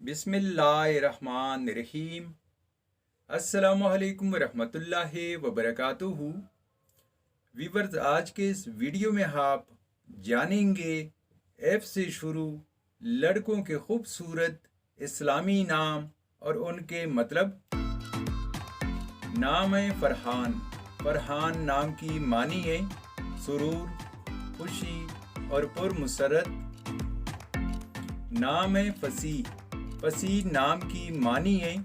बिस्मिल्लाहिर्रहमानिर्रहीम। अस्सलामु अलैकुम वरहमतुल्लाहि वबरकातुहू। व्यूअर्स, आज के इस वीडियो में आप जानेंगे एफ से शुरू लड़कों के खूबसूरत इस्लामी नाम और उनके मतलब। नाम है फरहान। फरहान नाम की मानी है सुरूर, खुशी और पुरमसरत। नाम है फसी। फसी नाम की मानी है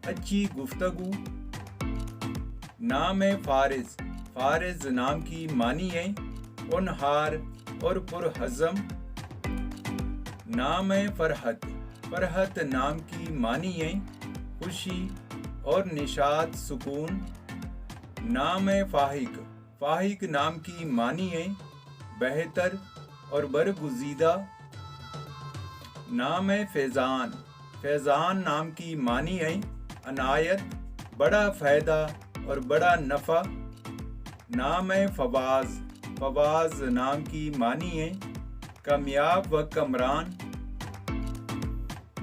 अच्छी गुफ्तगू। नाम है फारिज। फारिज नाम की मानी है होनहार और पुरहज़म। नाम है फरहत। फरहत नाम की मानी है खुशी और निशात सुकून। नाम है फाहिक। फाहिक नाम की मानी है बेहतर और बरगुज़ीदा। नाम है फैज़ान। फैज़ान नाम की मानी है अनायत, बड़ा फ़ायदा और बड़ा नफ़ा। नाम है फवाज़। फवाज़ नाम की मानी है कामयाब व कमरान।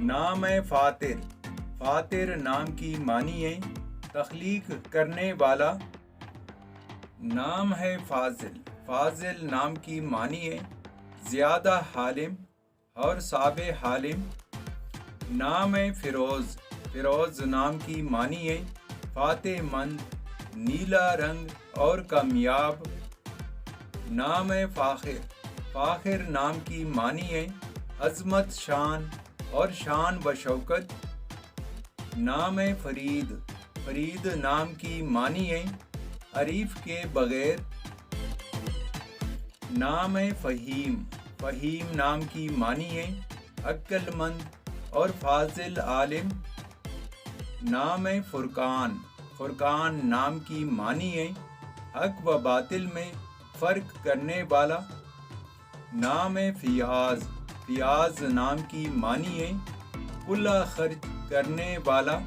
नाम है फ़ातिर। फ़ातिर नाम की मानी है तख्लीक करने वाला। नाम है फ़ाज़िल। फ़ाज़िल नाम की मानी है ज़्यादा हालिम और साबे हालिम। नाम है फ़िरोज़। फ़िरोज़ नाम की मानी है फ़ातेहमंद, नीला रंग और कामयाब। नाम है फ़ाखिर। फ़ाखिर नाम की मानी है अज़मत, शान और शान व शौकत। नाम है फ़रीद। फ़रीद नाम की मानी है अरीफ के बग़ैर। नाम है फ़हीम। फ़हीम नाम की मानी है अक्लमंद और फाजिल आलिम। नाम है फ़ुरक़ान। फ़ुरक़ान नाम की मानी है हक व बातिल में फ़र्क करने वाला। नाम है फ़ियाज़। फ़ियाज़ नाम की मानी है खुला खर्च करने वाला।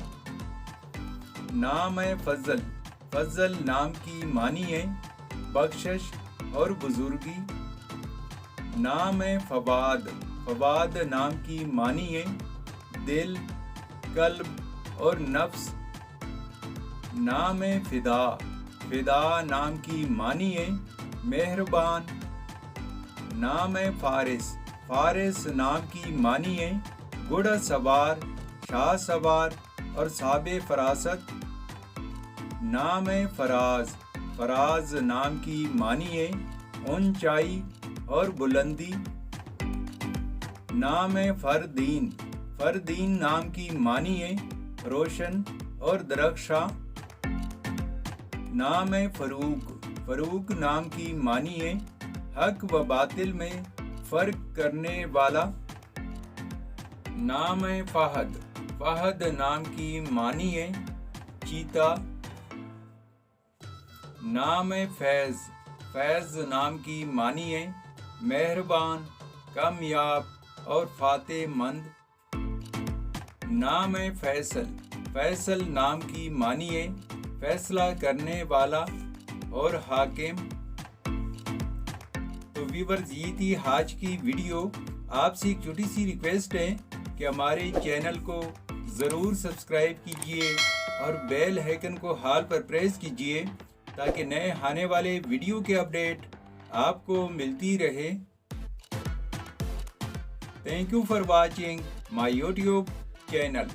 नाम है फ़ज़ल। फ़ज़ल नाम की मानी है बख्शिश और बुजुर्गी। नाम है फ़वाद। फ़वाद नाम की मानी है दिल, कल्ब और नफ्स। नाम है फ़िदा। फ़िदा नाम की मानी है मेहरबान। नाम है फ़ारिस। फ़ारिस नाम की मानी है घोड़ा सवार, शाह सवार और साबे फरासत। नाम है फ़राज़। फ़राज़ नाम की मानी है ऊंचाई और बुलंदी। नाम है फ़रदीन। फ़रदीन नाम की मानी है रोशन और दरख्शां। नाम है फ़रूक। फ़रूक नाम की मानी है हक व बातिल में फ़र्क करने वाला। नाम है फ़हद। फ़हद नाम की मानी है चीता। नाम है फैज़। फैज़ नाम की मानी है मेहरबान, कामयाब और फ़ातेहमंद। नाम है फ़ैसल। फ़ैसल नाम की मानी है फैसला करने वाला और हाकिम। तो व्यूअर्स, ये थी आज की वीडियो। आपसे एक छोटी सी रिक्वेस्ट है कि हमारे चैनल को ज़रूर सब्सक्राइब कीजिए और बेल आइकन को हाल पर प्रेस कीजिए ताकि नए आने वाले वीडियो के अपडेट आपको मिलती रहे। Thank you for watching my YouTube channel।